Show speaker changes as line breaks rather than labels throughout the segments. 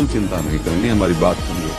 चिंता नहीं करनी, हमारी बात समझो।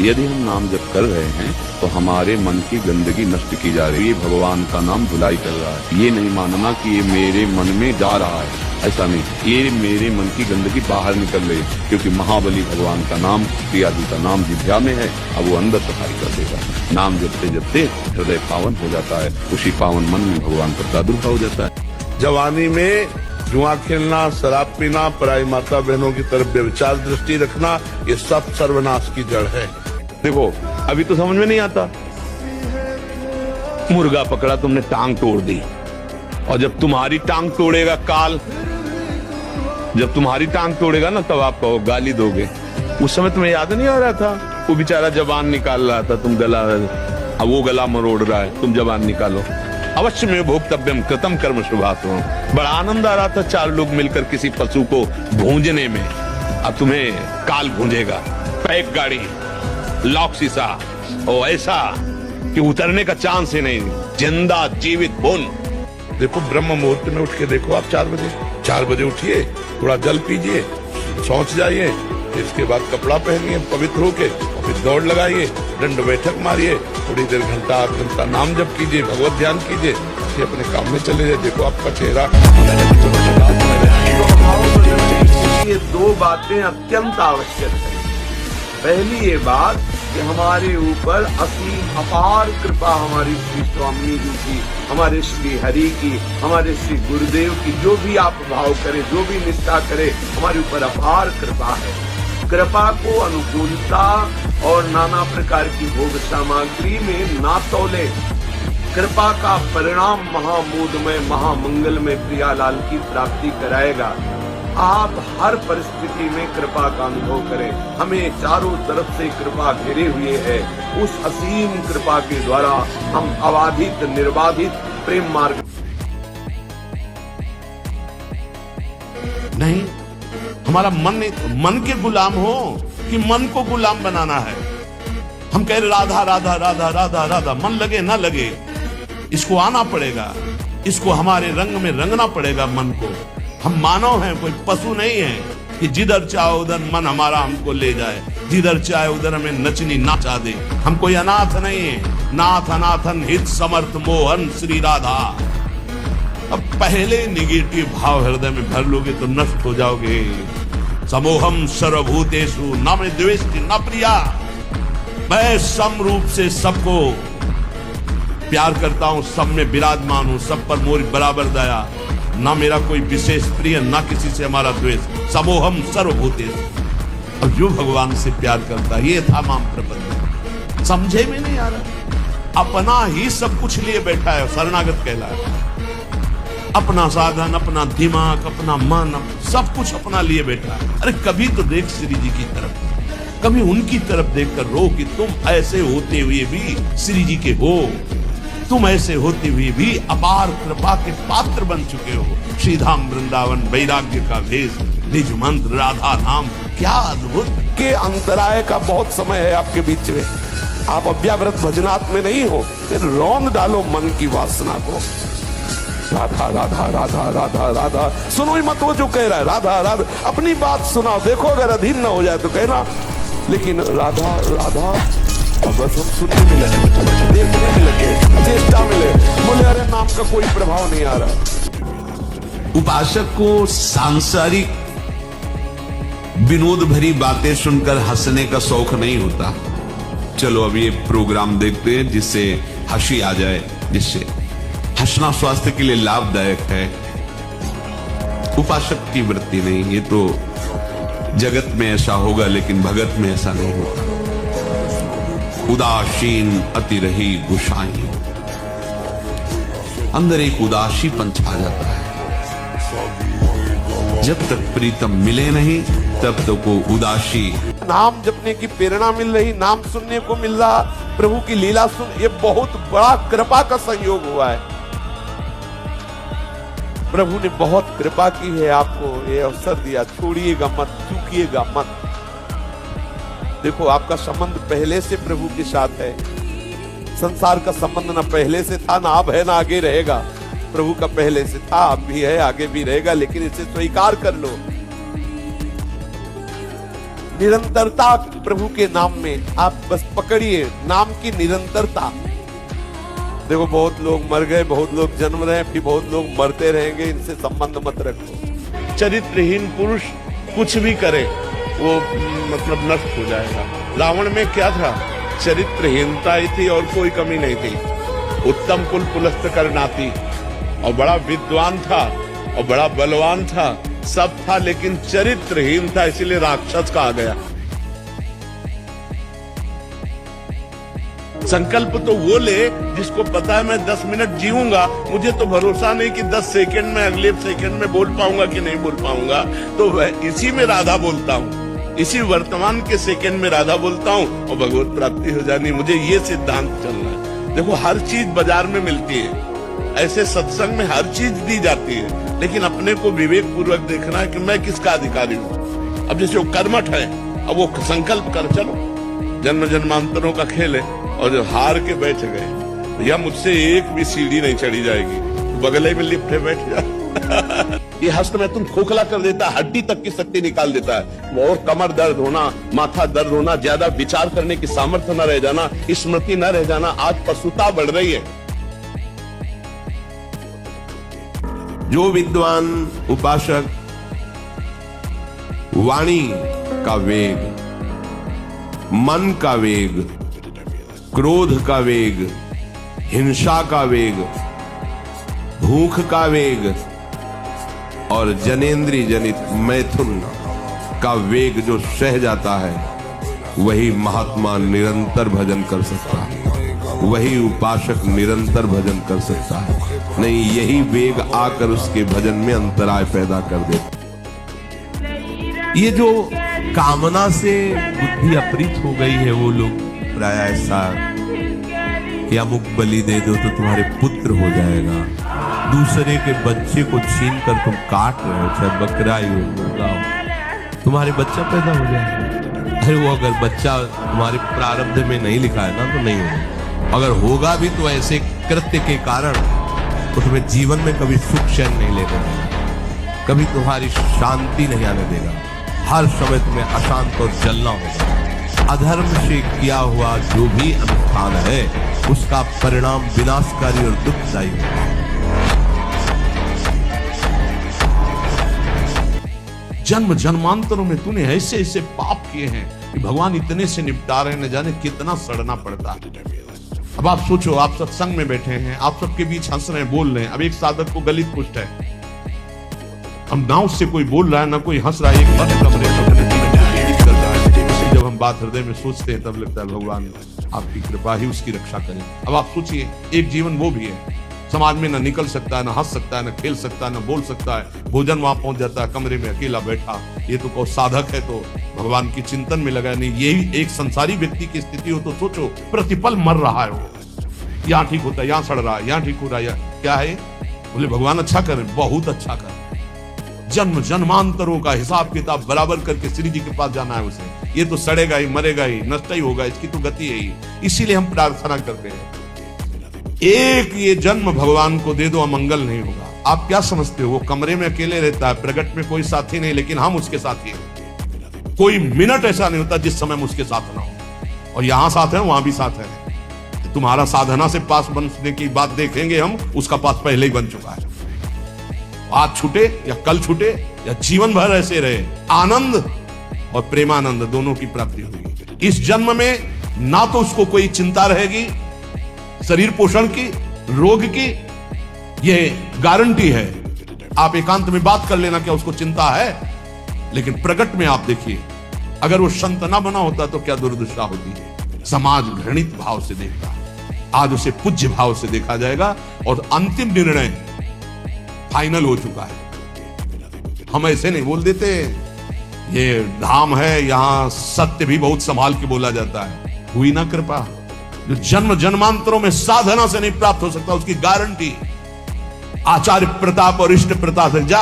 यदि हम नाम जप कर रहे हैं तो हमारे मन की गंदगी नष्ट की जा रही है, भगवान का नाम धुलाई कर रहा है। ये नहीं मानना कि ये मेरे मन में जा रहा है, ऐसा नहीं, ये मेरे मन की गंदगी बाहर निकल रही है, क्योंकि महाबली भगवान का नाम, प्रिया जी का नाम जिह्वा में है, अब वो अंदर सफाई कर देगा। नाम जपते जपते हृदय पावन हो जाता है, उसी पावन मन में भगवान का प्रादुर्भाव हो जाता है।
जवानी में जुआ खेलना, शराब पीना, पराई माता बहनों की तरफ व्यभिचार दृष्टि रखना, ये सब सर्वनाश की जड़ है।
देखो अभी तो समझ में नहीं आता, मुर्गा पकड़ा तुमने, टांग तोड़ दी, और जब तुम्हारी टांग तोड़ेगा काल, जब तुम्हारी टांग तोड़ेगा ना, तब आप कहो गाली दोगे। उस समय तुम्हें याद नहीं आ रहा था, वो बेचारा जबान निकाल रहा था, तुम गला, अब वो गला मरोड़ रहा है, तुम जबान निकालो। अवश्य में भोक्तव्यम कृतम कर्म शुभात्म। बड़ा आनंद आ रहा था चार लोग मिलकर किसी पशु को भूंजने में, अब तुम्हें काल भूंजेगा, पैक गाड़ी, लॉक शीशा, और ऐसा कि उतरने का चांस ही नहीं, जिंदा जीवित बोन।
देखो ब्रह्म मुहूर्त में उठ के देखो आप 4 बजे उठिए, थोड़ा जल पीजिए, शौच जाइए, इसके बाद कपड़ा पहनिए पवित्र होके, फिर दौड़ लगाइए, दंड बैठक मारिए, थोड़ी देर घंटा आध घंटा नाम जप कीजिए, भगवत ध्यान कीजिए, फिर अपने काम में चले जाए। देखो आपका चेहरा।
ये दो बातें अत्यंत आवश्यक है। पहली ये बात कि हमारे ऊपर असीम अपार कृपा हमारी श्री स्वामी जी की, हमारे श्री हरि की, हमारे श्री गुरुदेव की, जो भी आप भाव करें, जो भी निष्ठा करें, हमारे ऊपर अपार कृपा है। कृपा को अनुकूलता और नाना प्रकार की भोग सामग्री में ना तौले। कृपा का परिणाम महामोदमय, महामंगलमय प्रियालाल की प्राप्ति कराएगा। आप हर परिस्थिति में कृपा का अनुभव करें। हमें चारों तरफ से कृपा घेरे हुए है। उस असीम कृपा के द्वारा हम अबाधित निर्बाधित प्रेम मार्ग
नहीं, हमारा मन के गुलाम हो कि मन को गुलाम बनाना है। हम कह रहे राधा राधा राधा राधा राधा, मन लगे ना लगे, इसको आना पड़ेगा, इसको हमारे रंग में रंगना पड़ेगा मन को। हम मानव हैं, कोई पशु नहीं है कि जिधर चाहे उधर मन हमारा हमको ले जाए, जिधर चाहे उधर हमें नचनी नाचा दे। हम कोई अनाथ नहीं है। नाथ अनाथन हित समर्थ मोहन श्री राधा। अब पहले निगेटिव भाव हृदय में भर लोगे तो नष्ट हो जाओगे। समोहम सर्वभूतेषु न में द्वेष्टि न प्रिया। मैं सम रूप से सबको प्यार करता हूं, सब में विराजमान हूं, सब पर मोरी बराबर दया, ना मेरा कोई विशेष प्रिय, ना किसी से हमारा द्वेष। समोहम सर्वभूतेषु। अब जो भगवान से प्यार करता है, ये था माम प्रपंच। समझे में नहीं आ रहा, अपना ही सब कुछ लिए बैठा है, शरणागत कहलाया। अपना साधन, अपना दिमाग, अपना मन, सब कुछ अपना लिए बैठा है। अरे कभी तो देख श्री जी की तरफ, कभी उनकी तरफ देखकर रो कि तुम ऐसे होते हुए भी श्री जी के हो, तुम ऐसे होते हुए भी अपार कृपा के पात्र बन चुके हो। श्रीधाम वृंदावन वैराग्य का भेष, निज मंत्र राधा नाम, क्या अद्भुत।
के अंतराय का बहुत समय है आपके बीच में। आप अव्याव्रत भजनात् में नहीं हो, फिर रौंद डालो मन की वासना को। राधा राधा राधा राधा राधा सुनो ही मत, वो जो कह रहा है राधा राधा, अपनी बात सुनाओ। देखो अगर अधीन न हो जाए तो कहना, लेकिन राधा राधा बस हम सुनने में लगे, देखने में लगे, चेष्टा में लगे, बोले अरे नाम का कोई प्रभाव नहीं आ रहा।
उपासक को सांसारिक विनोद भरी बातें सुनकर हंसने का शौक नहीं होता। चलो अब ये प्रोग्राम देखते हैं जिससे हंसी आ जाए, जिससे हंसना स्वास्थ्य के लिए लाभदायक है। उपासक की वृत्ति नहीं, ये तो जगत में ऐसा होगा, लेकिन भगत में ऐसा नहीं होगा। उदासीन अति रही गुसाई, अंदर एक उदासीपन छा जाता है। जब तक प्रीतम मिले नहीं तब तक वो उदासी।
नाम जपने की प्रेरणा मिल रही, नाम सुनने को मिल रहा, प्रभु की लीला सुन, ये बहुत बड़ा कृपा का संयोग हुआ है। प्रभु ने बहुत कृपा की है, आपको ये अवसर दिया, छोड़िएगा मत, चूकिएगा मत। देखो आपका संबंध पहले से प्रभु के साथ है। संसार का संबंध ना पहले से था, ना अब है, ना आगे रहेगा। प्रभु का पहले से था, अब भी है, आगे भी रहेगा, लेकिन इसे स्वीकार कर लो। निरंतरता प्रभु के नाम में आप बस पकड़िए, नाम की निरंतरता। देखो बहुत लोग मर गए, बहुत लोग जन्म रहे हैं, फिर बहुत लोग मरते रहेंगे, इनसे संबंध मत रखो।
चरित्रहीन पुरुष कुछ भी करे वो मतलब नष्ट हो जाएगा। रावण में क्या था? चरित्रहीनता ही थी और कोई कमी नहीं थी। उत्तम कुल पुलस्त करनाती, और बड़ा विद्वान था और बड़ा बलवान था, सब था, लेकिन चरित्रहीन था, इसीलिए राक्षस कहा गया। संकल्प तो वो ले जिसको पता है मैं 10 मिनट जीऊंगा, मुझे तो भरोसा नहीं कि 10 सेकंड में अगले सेकंड में बोल पाऊंगा कि नहीं बोल पाऊंगा, तो वह इसी में राधा बोलता हूँ, इसी वर्तमान के सेकंड में राधा बोलता हूँ और भगवत प्राप्ति हो जानी। मुझे ये सिद्धांत चलना है। देखो हर चीज बाजार में मिलती है, ऐसे सत्संग में हर चीज दी जाती है, लेकिन अपने को विवेक पूर्वक देखना है कि मैं किसका अधिकारी हूँ। अब जैसे वो कर्मठ है, अब वो संकल्प कर चलो, जन्म जन्मांतरों का खेल है, और जो हार के बैठ गए, भैया मुझसे एक भी सीढ़ी नहीं चढ़ी जाएगी, बगले में लिफ्ट है, बैठ जा। ये हस्त में तुम खोखला कर देता है, हड्डी तक की शक्ति निकाल देता है, और कमर दर्द होना, माथा दर्द होना, ज्यादा विचार करने की सामर्थ्य न रह जाना, स्मृति न रह जाना, आज पशुता बढ़ रही है।
जो विद्वान उपासक वाणी का वेग, मन का वेग, क्रोध का वेग, हिंसा का वेग, भूख का वेग और जनेंद्री जनित मैथुन का वेग जो सह जाता है, वही महात्मा निरंतर भजन कर सकता है, वही उपासक निरंतर भजन कर सकता है। नहीं, यही वेग आकर उसके भजन में अंतराय पैदा कर देता।
ये जो कामना से बुद्धि अपरित हो गई है, वो लोग प्राय ऐसा कि अमुक बलि दे दो तो तुम्हारे पुत्र हो जाएगा, दूसरे के बच्चे को छीन कर तुम काट रहे हो, चाहे बकरा ही हो, मुर्गा हो, तुम्हारे बच्चा पैदा हो जाएगा। अरे वो अगर बच्चा तुम्हारे प्रारब्ध में नहीं लिखा है ना, तो नहीं होगा, अगर होगा भी तो ऐसे कृत्य के कारण तुम्हें जीवन में कभी सुख चैन नहीं लेने देगा, कभी तुम्हारी शांति नहीं आने देगा, हर समय तुम्हें अशांत और जलना होगा। अधर्म से किया हुआ जो भी अनुष्ठान है, उसका परिणाम विनाशकारी और दुखदायी होगा। जन्म जन्मांतरों में तूने ऐसे ऐसे पाप किए हैं कि भगवान इतने से निपटा रहे, न जाने कितना सड़ना पड़ता है। अब आप सोचो, आप सत्संग में बैठे हैं, आप सबके बीच हंस रहे हैं, बोल रहे हैं। अब एक साधक को गलित पुष्ट है, अब ना उससे कोई बोल रहा है ना कोई हंस रहा है, एक बंद कमरे कर रहा है। जब हम बात हृदय में सोचते हैं तब लगता है भगवान आपकी कृपा ही उसकी रक्षा करे। अब आप सोचिए, एक जीवन वो भी है, समाज में ना निकल सकता है, ना हंस सकता है, ना खेल सकता है, ना बोल सकता है, भोजन वहां पहुंच जाता है, कमरे में अकेला बैठा। ये तो साधक है तो भगवान की चिंतन में लगा नहीं। यही एक संसारी व्यक्ति की स्थिति हो तो सोचो, प्रतिपल मर रहा है वो, यहाँ ठीक होता है, यहाँ सड़ रहा है, यहाँ ठीक हो रहा है, क्या है? बोले भगवान अच्छा करे, बहुत अच्छा करे। जन्म जन्मांतरों का हिसाब किताब बराबर करके श्री जी के पास जाना है उसे। ये तो सड़ेगा ही, मरेगा ही, नष्ट ही होगा, इसकी तो गति है ही। इसीलिए हम प्रार्थना करते हैं, एक ये जन्म भगवान को दे दो, अमंगल नहीं होगा। आप क्या समझते हो, वो कमरे में अकेले रहता है, प्रगट में कोई साथी नहीं, लेकिन हम उसके साथी हैं। कोई मिनट ऐसा नहीं होता जिस समय हम उसके साथ ना हो, और यहां साथ है, वहां भी साथ है। तुम्हारा साधना से पास बनने की बात देखेंगे हम, उसका पास पहले ही बन चुका है। आज छूटे या कल छूटे या जीवन भर ऐसे रहे, आनंद और प्रेमानंद दोनों की प्राप्ति होगी। इस जन्म में ना तो उसको कोई चिंता रहेगी शरीर पोषण की, रोग की, ये गारंटी है। आप एकांत में बात कर लेना क्या उसको चिंता है, लेकिन प्रगट में आप देखिए, अगर वो संत ना बना होता तो क्या दुर्दशा होती है। समाज घृणित भाव से देखता है, आज उसे पूज्य भाव से देखा जाएगा, और अंतिम निर्णय फाइनल हो चुका है। हम ऐसे नहीं बोल देते, ये धाम है, यहां सत्य भी बहुत संभाल के बोला जाता है। हुई ना कृपा, जो जन्म जन्मांतरों में साधना से नहीं प्राप्त हो सकता, उसकी गारंटी आचार्य प्रताप और इष्ट प्रताप से। जा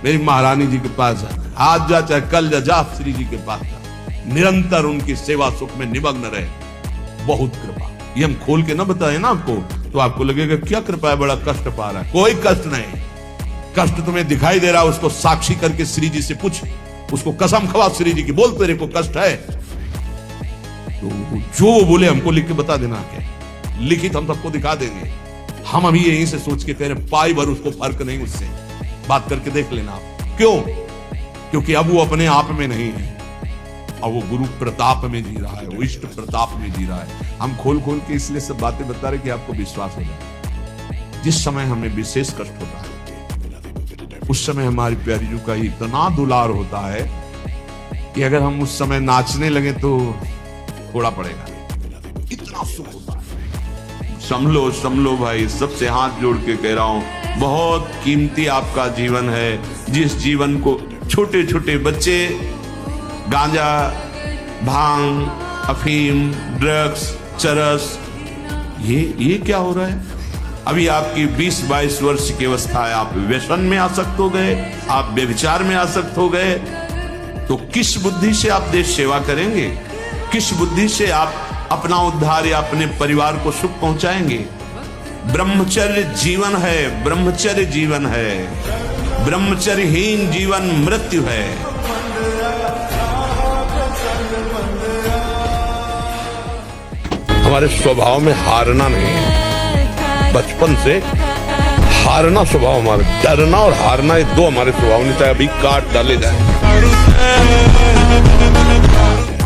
मेरी महारानी जी के पास, आज जा चाहे कल जा श्री जी के पास जा, निरंतर उनकी सेवा सुख में निमग्न रहे। बहुत कृपा, ये हम खोल के ना बताए ना आपको, तो आपको लगेगा क्या कृपा है, बड़ा कष्ट पा रहा है। कोई कष्ट नहीं, कष्ट तुम्हें दिखाई दे रहा है, उसको साक्षी करके श्री जी से पूछ, उसको कसम खवा श्री जी की, बोल तेरे को कष्ट है तो जो वो बोले हमको लिख के बता देना के, लिखित हम सबको दिखा देंगे। हम अभी यहीं से सोच के कह रहे पाई भर उसको फर्क नहीं, उससे बात करके देख लेना आप। क्यों? क्योंकि अब वो अपने आप में नहीं है, अब वो गुरु प्रताप में जी रहा है, वो इष्ट प्रताप में जी रहा है। हम खोल खोल के इसलिए सब बातें बता रहे कि आपको विश्वास हो जाए। जिस समय हमें विशेष कष्ट होता है उस समय हमारी प्यारी जू का इतना दुलार होता है कि अगर हम उस समय नाचने लगे तो थोड़ा पड़ेगा, इतना सुख होता है।
संभलो भाई, सबसे हाथ जोड़ के कह रहा हूं, बहुत कीमती आपका जीवन है। जिस जीवन को छोटे छोटे बच्चे गांजा, भांग, अफीम, ड्रग्स, चरस, ये क्या हो रहा है? अभी आपकी 20-22 वर्ष की अवस्था है, आप व्यसन में आसक्त हो गए, आप व्यभिचार में आसक्त हो गए, तो किस बुद्धि से आप देश सेवा करेंगे? किस बुद्धि से आप अपना उद्धार या अपने परिवार को सुख पहुंचाएंगे? ब्रह्मचर्य जीवन है, ब्रह्मचर्य जीवन है, ब्रह्मचर्यहीन जीवन मृत्यु है।
हमारे स्वभाव में हारना नहीं है, बचपन से हारना स्वभाव हमारा, डरना और हारना ये दो हमारे स्वभाव नहीं, चाहे अभी काट डाले जाए।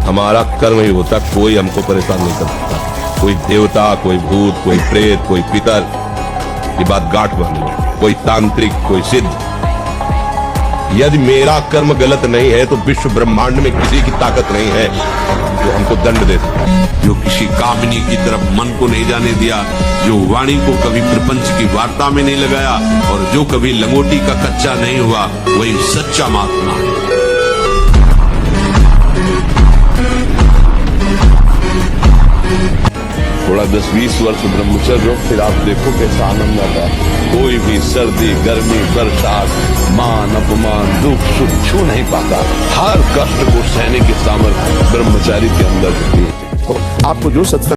हमारा कर्म ही होता, कोई हमको परेशान नहीं कर सकता। कोई देवता, कोई भूत, कोई प्रेत, कोई पितर, ये बात गांठ बांध लो, कोई तांत्रिक, कोई सिद्ध। यदि मेरा कर्म गलत नहीं है तो विश्व ब्रह्मांड में किसी की ताकत नहीं है जो हमको दंड दे सकता है।
जो किसी कामिनी की तरफ मन को नहीं जाने दिया, जो वाणी को कभी प्रपंच की वार्ता में नहीं लगाया और जो कभी लंगोटी का कच्चा नहीं हुआ, वही सच्चा महात्मा है।
थोड़ा 10-20 वर्ष ब्रह्मचर्य हो, फिर आप देखो कैसा आनंद आता है। कोई भी सर्दी, गर्मी, बरसात, मान, अपमान, दुख, सुख छू नहीं पाता। हर कष्ट को सहने की सामर्थ्य ब्रह्मचारी के अंदर होती है। तो आपको जो सत्संग